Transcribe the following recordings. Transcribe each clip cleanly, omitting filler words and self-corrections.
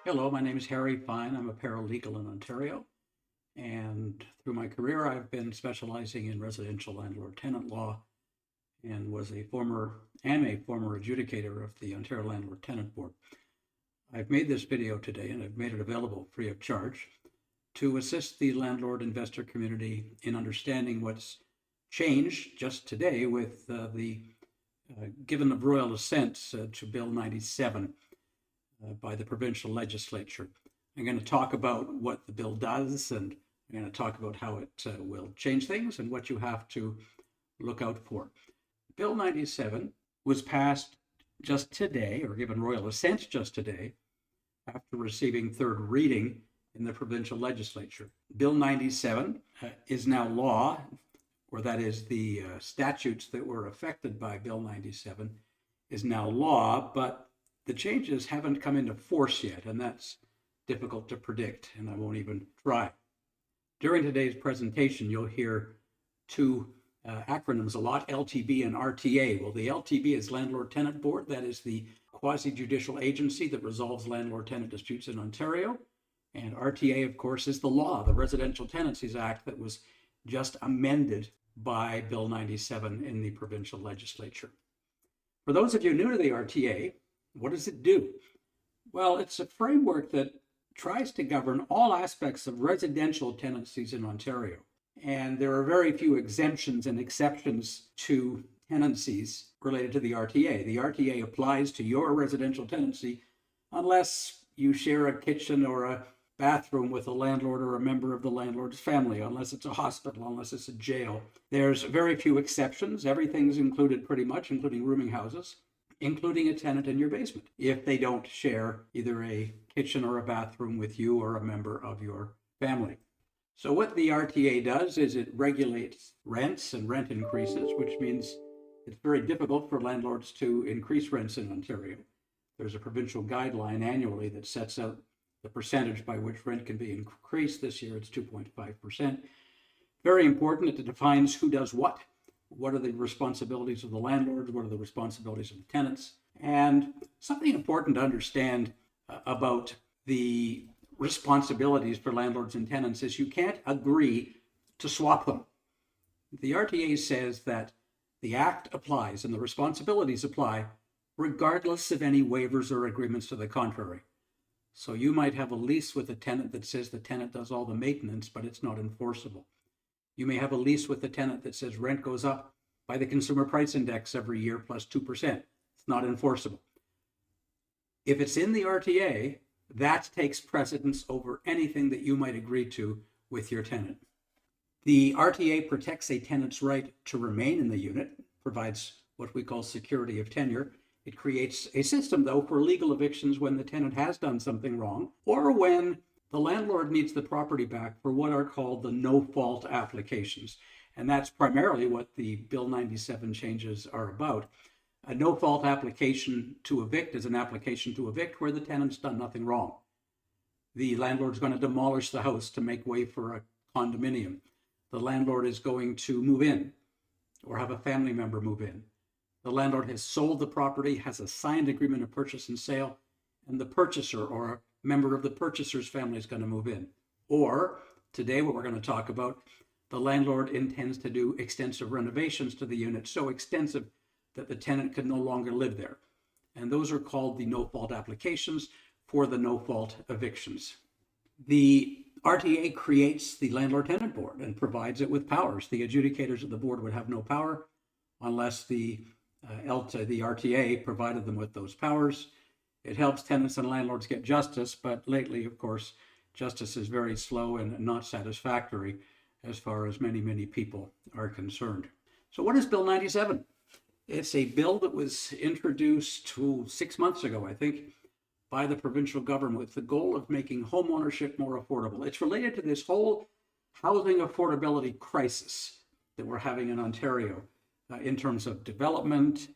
Hello, my name is Harry Fine. I'm a paralegal in Ontario, and through my career, I've been specializing in residential landlord-tenant law and am a former adjudicator of the Ontario Landlord-Tenant Board. I've made this video today, and I've made it available free of charge to assist the landlord investor community in understanding what's changed just today with the given of Royal Assent to Bill 97 by the provincial legislature. I'm going to talk about what the bill does, and I'm going to talk about how it will change things and what you have to look out for. Bill 97 was passed just today, or given Royal Assent just today, after receiving third reading in the provincial legislature. Bill 97 is now law, or that is the statutes that were affected by Bill 97 is now law, but the changes haven't come into force yet, and that's difficult to predict, and I won't even try. During today's presentation, you'll hear two acronyms a lot, LTB and RTA. Well, the LTB is Landlord Tenant Board. That is the quasi-judicial agency that resolves landlord-tenant disputes in Ontario. And RTA, of course, is the law, the Residential Tenancies Act that was just amended by Bill 97 in the provincial legislature. For those of you new to the RTA, what does it do? Well, it's a framework that tries to govern all aspects of residential tenancies in Ontario. And there are very few exemptions and exceptions to tenancies related to the RTA. The RTA applies to your residential tenancy unless you share a kitchen or a bathroom with a landlord or a member of the landlord's family, unless it's a hospital, unless it's a jail. There's very few exceptions. Everything's included pretty much, including rooming houses, including a tenant in your basement, if they don't share either a kitchen or a bathroom with you or a member of your family. So what the RTA does is it regulates rents and rent increases, which means it's very difficult for landlords to increase rents in Ontario. There's a provincial guideline annually that sets out the percentage by which rent can be increased. This year it's 2.5%. Very important, it defines who does what. What are the responsibilities of the landlords? What are the responsibilities of the tenants? And something important to understand about the responsibilities for landlords and tenants is you can't agree to swap them. The RTA says that the Act applies and the responsibilities apply regardless of any waivers or agreements to the contrary. So you might have a lease with a tenant that says the tenant does all the maintenance, but it's not enforceable. You may have a lease with a tenant that says rent goes up by the consumer price index every year plus 2%. It's not enforceable. If it's in the RTA, that takes precedence over anything that you might agree to with your tenant. The RTA protects a tenant's right to remain in the unit, provides what we call security of tenure. It creates a system, though, for legal evictions when the tenant has done something wrong or when the landlord needs the property back for what are called the no-fault applications. And that's primarily what the Bill 97 changes are about. A no-fault application to evict is an application to evict where the tenant's done nothing wrong. The landlord's going to demolish the house to make way for a condominium. The landlord is going to move in or have a family member move in. The landlord has sold the property, has a signed agreement of purchase and sale, and the purchaser or a member of the purchaser's family is going to move in. Or today, what we're going to talk about, the landlord intends to do extensive renovations to the unit, so extensive that the tenant can no longer live there. And those are called the no-fault applications for the no-fault evictions. The RTA creates the Landlord-Tenant Board and provides it with powers. The adjudicators of the board would have no power unless the RTA provided them with those powers. It helps tenants and landlords get justice, but lately, of course, justice is very slow and not satisfactory as far as many people are concerned. So what is Bill 97? It's a bill that was introduced 6 months ago, I think, by the provincial government with the goal of making home ownership more affordable. It's related to this whole housing affordability crisis that we're having in Ontario in terms of development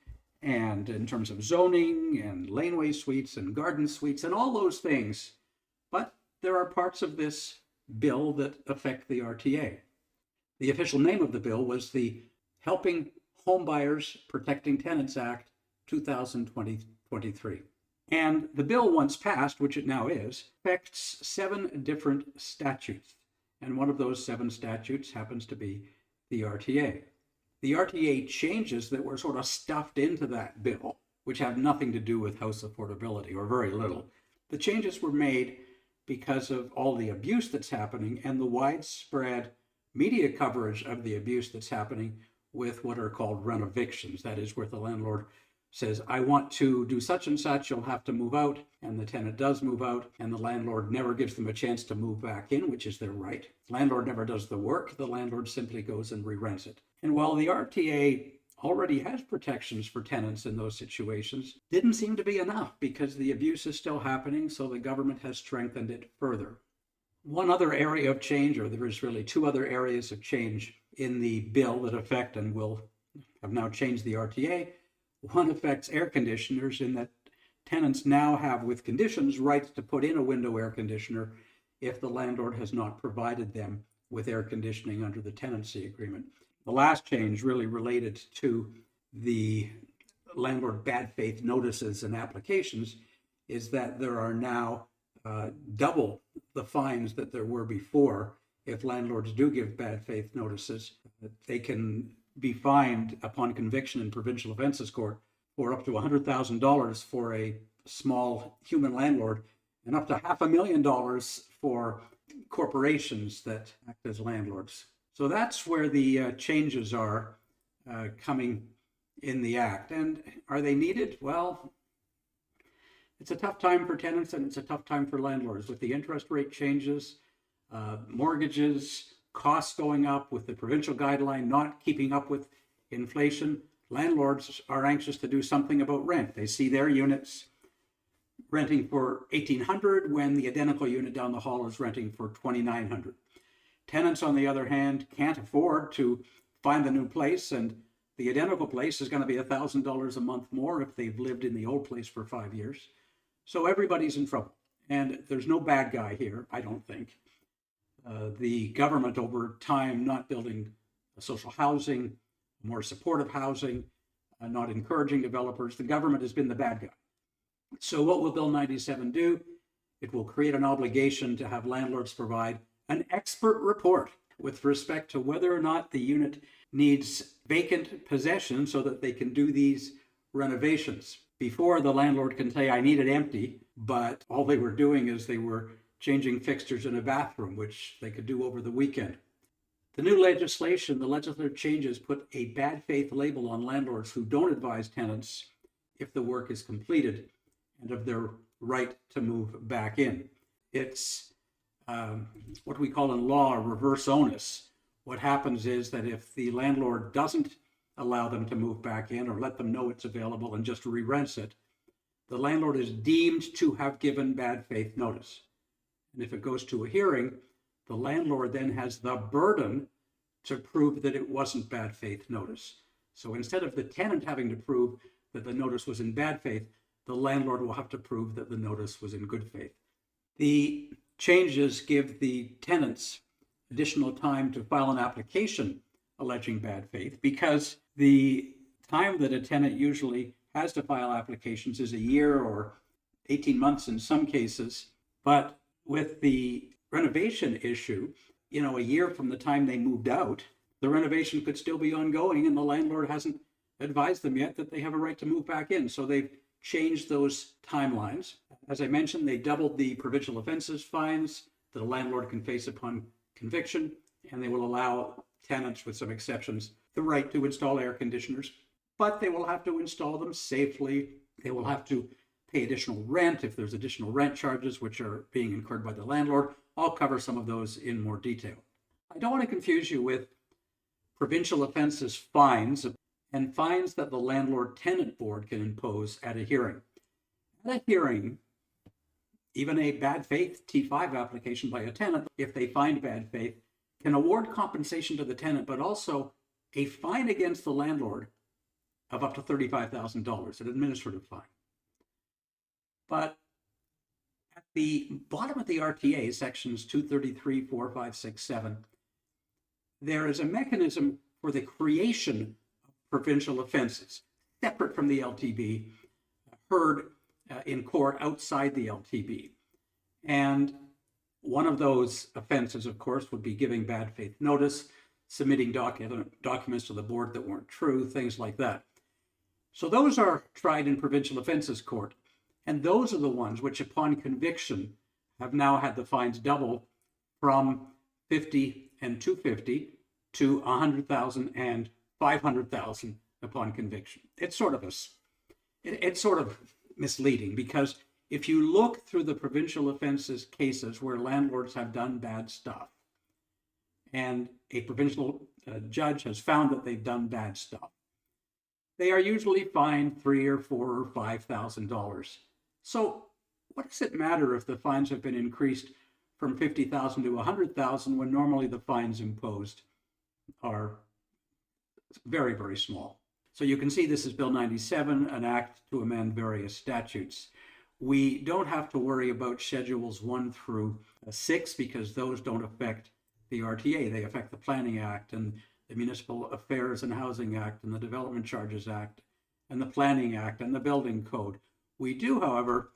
and in terms of zoning and laneway suites and garden suites and all those things. But there are parts of this bill that affect the RTA. The official name of the bill was the Helping Homebuyers Protecting Tenants Act 2023. And the bill, once passed, which it now is, affects 7 different statutes. And one of those 7 statutes happens to be the RTA. The RTA changes that were sort of stuffed into that bill, which have nothing to do with house affordability, or very little. The changes were made because of all the abuse that's happening and the widespread media coverage of the abuse that's happening with what are called renovictions. That is, where the landlord says, I want to do such and such, you'll have to move out, and the tenant does move out, and the landlord never gives them a chance to move back in, which is their right. The landlord never does the work, the landlord simply goes and re-rents it. And while the RTA already has protections for tenants in those situations, didn't seem to be enough because the abuse is still happening, so the government has strengthened it further. One other area of change, or there is really 2 other areas of change in the bill that affect and will have now changed the RTA. One affects air conditioners, in that tenants now have, with conditions, rights to put in a window air conditioner if the landlord has not provided them with air conditioning under the tenancy agreement. The last change really related to the landlord bad faith notices and applications is that there are now double the fines that there were before. If landlords do give bad faith notices, they can be fined upon conviction in provincial offences court for up to $100,000 for a small human landlord, and up to $500,000 for corporations that act as landlords. So that's where the changes are coming in the Act. And are they needed? Well, it's a tough time for tenants and it's a tough time for landlords with the interest rate changes, mortgages, costs going up, with the provincial guideline not keeping up with inflation. Landlords are anxious to do something about rent. They see their units renting for $1,800 when the identical unit down the hall is renting for $2,900. Tenants, on the other hand, can't afford to find the new place, and the identical place is going to be $1,000 a month more if they've lived in the old place for 5 years. So everybody's in trouble, and there's no bad guy here, I don't think. The government, over time, not building social housing, more supportive housing, not encouraging developers, the government has been the bad guy. So what will Bill 97 do? It will create an obligation to have landlords provide an expert report with respect to whether or not the unit needs vacant possession so that they can do these renovations. Before, the landlord can say, I need it empty, but all they were doing is they were changing fixtures in a bathroom, which they could do over the weekend. The new legislation, the legislative changes, put a bad faith label on landlords who don't advise tenants if the work is completed and of their right to move back in. It's what we call in law a reverse onus. What happens is that if the landlord doesn't allow them to move back in or let them know it's available and just re-rents it, the landlord is deemed to have given bad faith notice. And if it goes to a hearing, the landlord then has the burden to prove that it wasn't bad faith notice. So instead of the tenant having to prove that the notice was in bad faith, the landlord will have to prove that the notice was in good faith. The changes give the tenants additional time to file an application alleging bad faith, because the time that a tenant usually has to file applications is a year or 18 months in some cases. But with the renovation issue, a year from the time they moved out, the renovation could still be ongoing and the landlord hasn't advised them yet that they have a right to move back in. So they've changed those timelines. As I mentioned, they doubled the provincial offences fines that a landlord can face upon conviction, and they will allow tenants, with some exceptions, the right to install air conditioners, but they will have to install them safely. They will have to pay additional rent if there's additional rent charges which are being incurred by the landlord. I'll cover some of those in more detail. I don't want to confuse you with provincial offences fines and fines that the Landlord-Tenant Board can impose at a hearing. At a hearing, even a bad faith T5 application by a tenant, if they find bad faith, can award compensation to the tenant, but also a fine against the landlord of up to $35,000, an administrative fine. But at the bottom of the RTA, sections 233, 4, 5, 6, 7, there is a mechanism for the creation of provincial offenses, separate from the LTB, heard in court outside the LTB. And one of those offenses, of course, would be giving bad faith notice, submitting documents to the board that weren't true, things like that. So those are tried in provincial offences court. And those are the ones which, upon conviction, have now had the fines double from 50 and 250 to 100,000 and 500,000 upon conviction. It's sort of misleading, because if you look through the provincial offences cases where landlords have done bad stuff, and a provincial judge has found that they've done bad stuff, they are usually fined $3,000 or $4,000 or $5,000. So what does it matter if the fines have been increased from 50,000 to 100,000 when normally the fines imposed are very, very small? So you can see this is Bill 97, an act to amend various statutes. We don't have to worry about Schedules 1 through 6 because those don't affect the RTA. They affect the Planning Act and the Municipal Affairs and Housing Act and the Development Charges Act and the Planning Act and the Building Code. We do, however,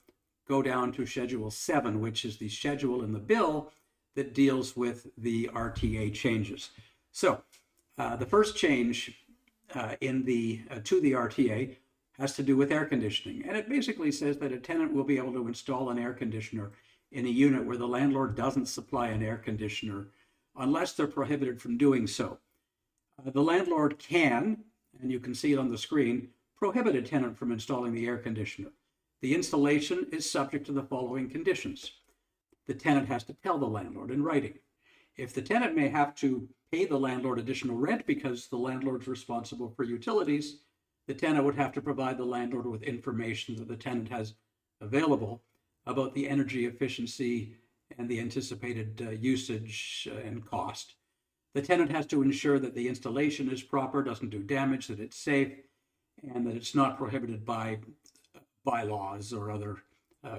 go down to Schedule 7, which is the schedule in the bill that deals with the RTA changes. So the first change to the RTA has to do with air conditioning. And it basically says that a tenant will be able to install an air conditioner in a unit where the landlord doesn't supply an air conditioner unless they're prohibited from doing so. The landlord can, and you can see it on the screen, prohibit a tenant from installing the air conditioner. The installation is subject to the following conditions. The tenant has to tell the landlord in writing. If the tenant may have to pay the landlord additional rent because the landlord's responsible for utilities, the tenant would have to provide the landlord with information that the tenant has available about the energy efficiency and the anticipated usage and cost. The tenant has to ensure that the installation is proper, doesn't do damage, that it's safe, and that it's not prohibited by bylaws or other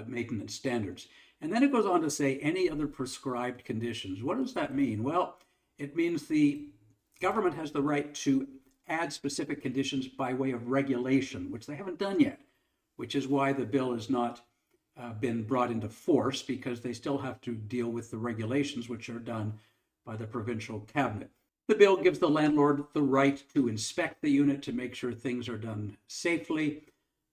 maintenance standards. And then it goes on to say any other prescribed conditions. What does that mean? Well, it means the government has the right to add specific conditions by way of regulation, which they haven't done yet, which is why the bill has not been brought into force, because they still have to deal with the regulations which are done by the provincial cabinet. The bill gives the landlord the right to inspect the unit to make sure things are done safely.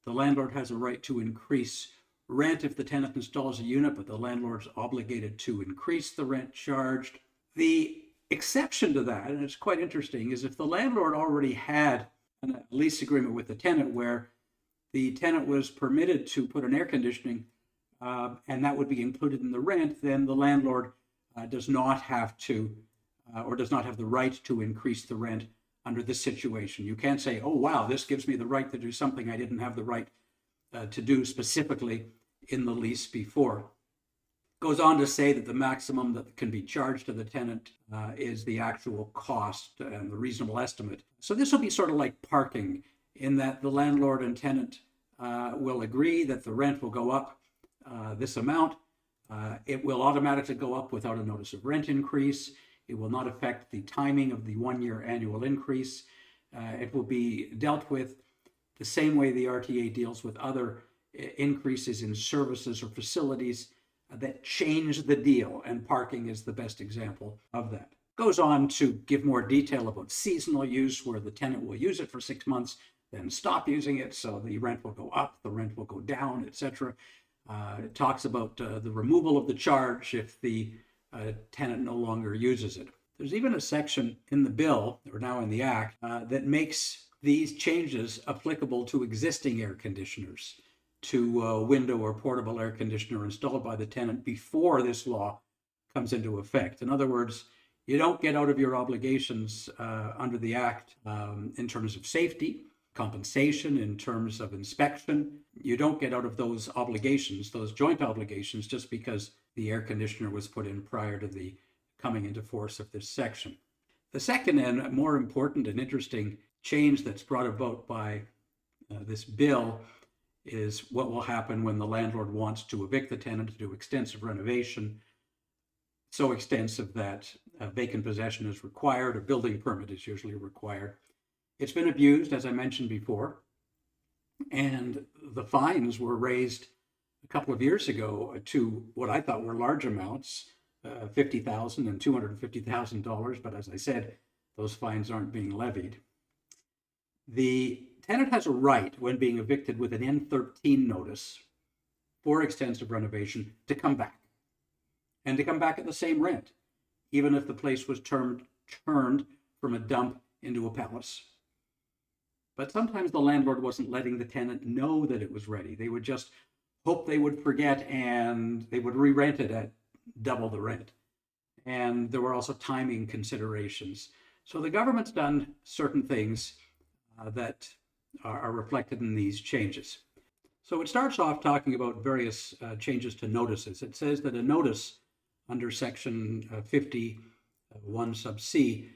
The landlord has a right to increase rent if the tenant installs a unit, but the landlord's obligated to increase the rent charged. The exception to that, and it's quite interesting, is if the landlord already had a lease agreement with the tenant where the tenant was permitted to put an air conditioning and that would be included in the rent, then the landlord does not have to or does not have the right to increase the rent under this situation. You can't say, oh, wow, this gives me the right to do something I didn't have the right to do specifically in the lease before. Goes on to say that the maximum that can be charged to the tenant is the actual cost and the reasonable estimate. So this will be sort of like parking, in that the landlord and tenant will agree that the rent will go up this amount. It will automatically go up without a notice of rent increase. It will not affect the timing of the 1-year annual increase. It will be dealt with the same way the RTA deals with other increases in services or facilities that change the deal, and parking is the best example of that. Goes on to give more detail about seasonal use, where the tenant will use it for 6 months, then stop using it, so the rent will go up, the rent will go down, etc. It talks about the removal of the charge if the tenant no longer uses it. There's even a section in the bill, or now in the Act, that makes these changes applicable to existing air conditioners, to a window or portable air conditioner installed by the tenant before this law comes into effect. In other words, you don't get out of your obligations under the Act in terms of safety, compensation, in terms of inspection. You don't get out of those obligations, those joint obligations, just because the air conditioner was put in prior to the coming into force of this section. The second and more important and interesting change that's brought about by this bill is what will happen when the landlord wants to evict the tenant to do extensive renovation, so extensive that vacant possession is required, a building permit is usually required. It's been abused, as I mentioned before. And the fines were raised a couple of years ago to what I thought were large amounts, $50,000 and $250,000. But as I said, those fines aren't being levied. The tenant has a right, when being evicted with an N13 notice for extensive renovation, to come back, and to come back at the same rent, even if the place was turned from a dump into a palace. But sometimes the landlord wasn't letting the tenant know that it was ready. They would just hope they would forget, and they would re-rent it at double the rent. And there were also timing considerations. So the government's done certain things that are reflected in these changes. So it starts off talking about various changes to notices. It says that a notice under section 51 sub C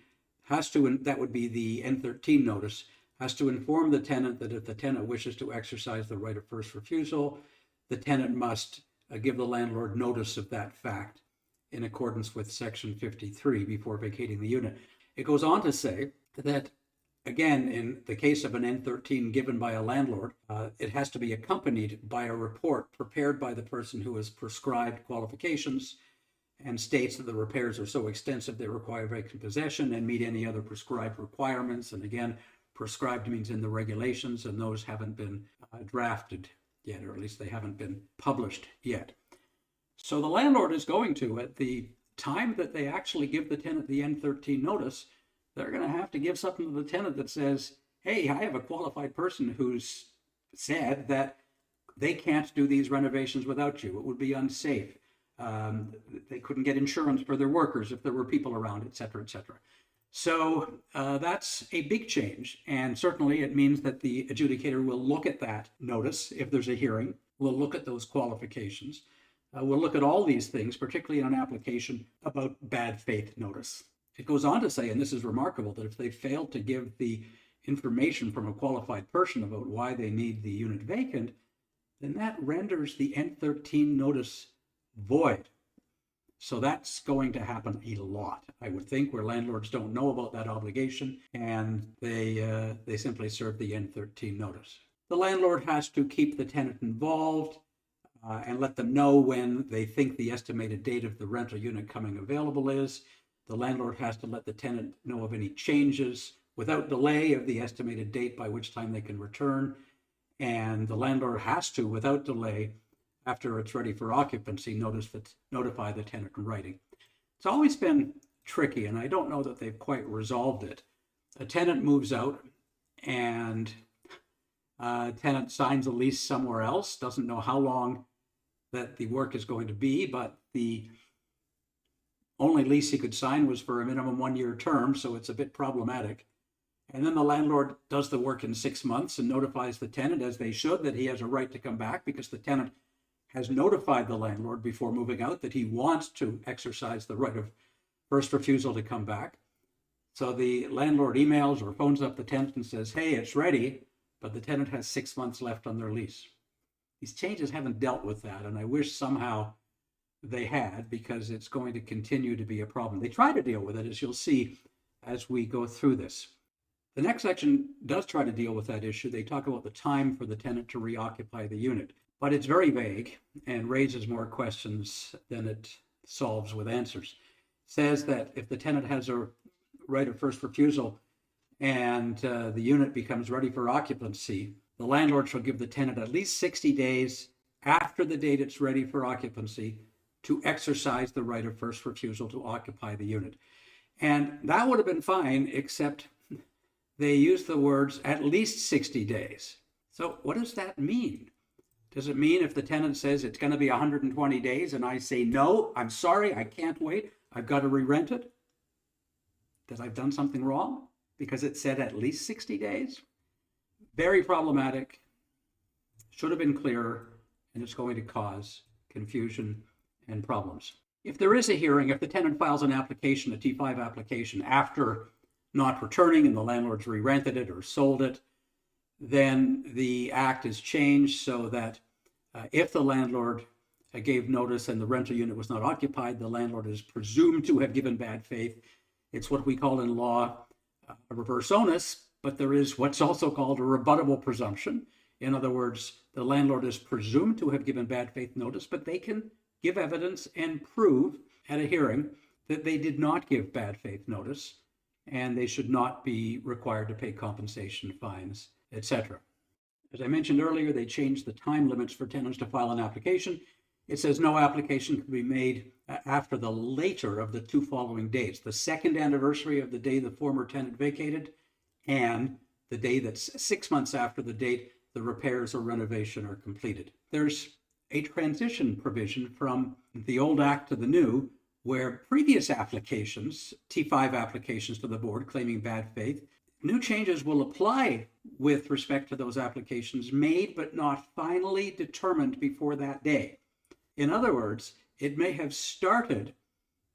has to, that would be the N13 notice, has to inform the tenant that if the tenant wishes to exercise the right of first refusal, the tenant must give the landlord notice of that fact in accordance with section 53 before vacating the unit. It goes on to say that, again, in the case of an N13 given by a landlord, it has to be accompanied by a report prepared by the person who has prescribed qualifications and states that the repairs are so extensive they require vacant possession and meet any other prescribed requirements. And again, prescribed means in the regulations, and those haven't been drafted yet, or at least they haven't been published yet. So the landlord is going to, at the time that they actually give the tenant the N13 notice, they're going to have to give something to the tenant that says, hey, I have a qualified person who's said that they can't do these renovations without you. It would be unsafe. They couldn't get insurance for their workers if there were people around, et cetera, et cetera. So that's a big change. And certainly it means that the adjudicator will look at that notice if there's a hearing, will look at those qualifications, will look at all these things, particularly in an application about bad faith notice. It goes on to say, and this is remarkable, that if they fail to give the information from a qualified person about why they need the unit vacant, then that renders the N13 notice void. So that's going to happen a lot, I would think, where landlords don't know about that obligation and they simply serve the N13 notice. The landlord has to keep the tenant involved and let them know when they think the estimated date of the rental unit coming available is. The landlord has to let the tenant know of any changes without delay of the estimated date by which time they can return. And the landlord has to, without delay, after it's ready for occupancy, notify the tenant in writing. It's always been tricky, and I don't know that they've quite resolved it. A tenant moves out, and a tenant signs a lease somewhere else, doesn't know how long that the work is going to be, but the only lease he could sign was for a minimum 1-year term, so it's a bit problematic. And then the landlord does the work in 6 months and notifies the tenant, as they should, that he has a right to come back because the tenant has notified the landlord before moving out that he wants to exercise the right of first refusal to come back. So the landlord emails or phones up the tenant and says, hey, it's ready, but the tenant has 6 months left on their lease. These changes haven't dealt with that, and I wish somehow they had, because it's going to continue to be a problem. They try to deal with it, as you'll see as we go through this. The next section does try to deal with that issue. They talk about the time for the tenant to reoccupy the unit, but it's very vague and raises more questions than it solves with answers. It says that if the tenant has a right of first refusal and the unit becomes ready for occupancy, the landlord shall give the tenant at least 60 days after the date it's ready for occupancy to exercise the right of first refusal to occupy the unit. And that would have been fine, except they use the words at least 60 days. So what does that mean? Does it mean if the tenant says it's going to be 120 days and I say, no, I'm sorry, I can't wait, I've got to re-rent it, that I've done something wrong because it said at least 60 days? Very problematic, should have been clearer, and it's going to cause confusion and problems. If there is a hearing, if the tenant files an application, a T5 application, after not returning and the landlord's re-rented it or sold it, then the act is changed so that if the landlord gave notice and the rental unit was not occupied, the landlord is presumed to have given bad faith. It's what we call in law a reverse onus, but there is what's also called a rebuttable presumption. In other words, the landlord is presumed to have given bad faith notice, but they can give evidence and prove at a hearing that they did not give bad faith notice, and they should not be required to pay compensation, fines, etc. As I mentioned earlier, they changed the time limits for tenants to file an application. It says no application can be made after the later of the 2 following dates, the 2nd anniversary of the day the former tenant vacated, and the day that's 6 months after the date the repairs or renovation are completed. There's a transition provision from the old act to the new, where previous applications, T5 applications to the board claiming bad faith, new changes will apply with respect to those applications made but not finally determined before that day. In other words, it may have started,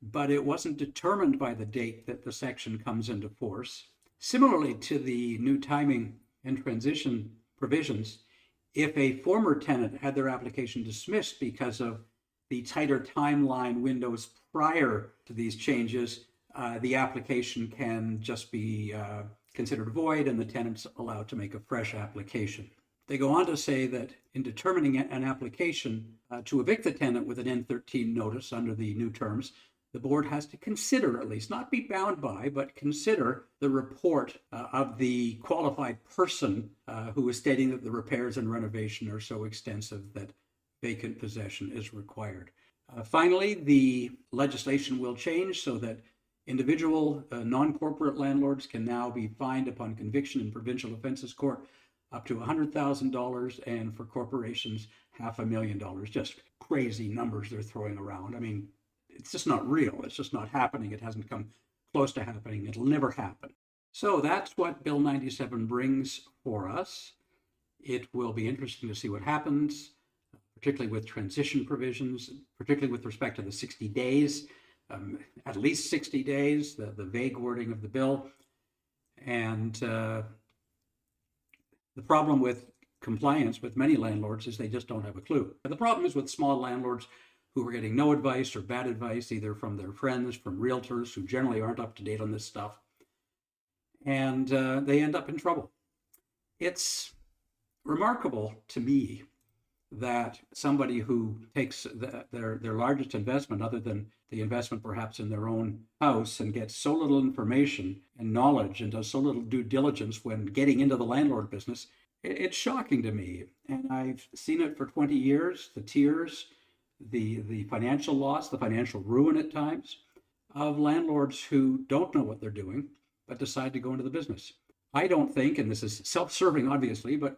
but it wasn't determined by the date that the section comes into force. Similarly to the new timing and transition provisions, if a former tenant had their application dismissed because of the tighter timeline windows prior to these changes, the application can just be considered void and the tenant's allowed to make a fresh application. They go on to say that in determining an application to evict the tenant with an N13 notice under the new terms, the board has to consider, at least not be bound by, but consider the report of the qualified person who is stating that the repairs and renovation are so extensive that vacant possession is required. Finally, the legislation will change so that individual non-corporate landlords can now be fined upon conviction in provincial offences court up to $100,000, and for corporations, $500,000. Just crazy numbers they're throwing around. I mean, it's just not real. It's just not happening. It hasn't come close to happening. It'll never happen. So that's what Bill 97 brings for us. It will be interesting to see what happens, particularly with transition provisions, particularly with respect to the 60 days, at least 60 days, the vague wording of the bill. And the problem with compliance with many landlords is they just don't have a clue. And the problem is with small landlords who are getting no advice or bad advice, either from their friends, from realtors who generally aren't up to date on this stuff, and they end up in trouble. It's remarkable to me that somebody who takes their largest investment, other than the investment perhaps in their own house, and gets so little information and knowledge and does so little due diligence when getting into the landlord business, it's shocking to me. And I've seen it for 20 years, the tears, the financial loss, the financial ruin at times of landlords who don't know what they're doing, but decide to go into the business. I don't think, and this is self-serving obviously, but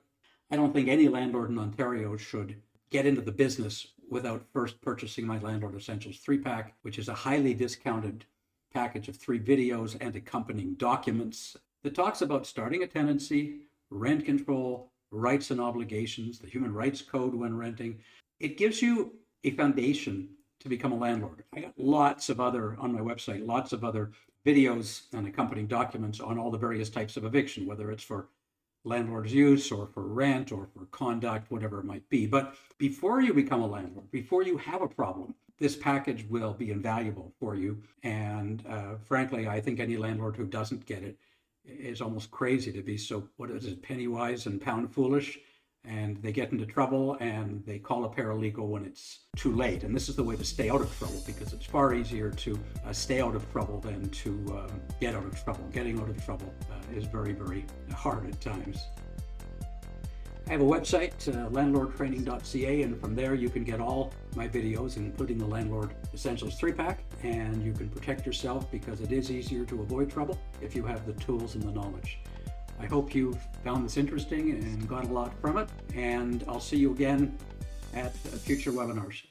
I don't think any landlord in Ontario should get into the business without first purchasing my Landlord Essentials 3-pack, which is a highly discounted package of 3 videos and accompanying documents that talks about starting a tenancy, rent control, rights and obligations, the Human Rights Code when renting. It gives you a foundation to become a landlord. I got lots of other, on my website, lots of other videos and accompanying documents on all the various types of eviction, whether it's for landlord's use or for rent or for conduct, whatever it might be. But before you become a landlord, before you have a problem, this package will be invaluable for you. And frankly, I think any landlord who doesn't get it is almost crazy to be so, what is it, penny wise and pound foolish. And they get into trouble and they call a paralegal when it's too late. And this is the way to stay out of trouble, because it's far easier to stay out of trouble than to get out of trouble. Getting out of trouble is very, very hard at times. I have a website, landlordtraining.ca, and from there you can get all my videos, including the Landlord Essentials 3-pack, and you can protect yourself because it is easier to avoid trouble if you have the tools and the knowledge. I hope you found this interesting and got a lot from it, and I'll see you again at future webinars.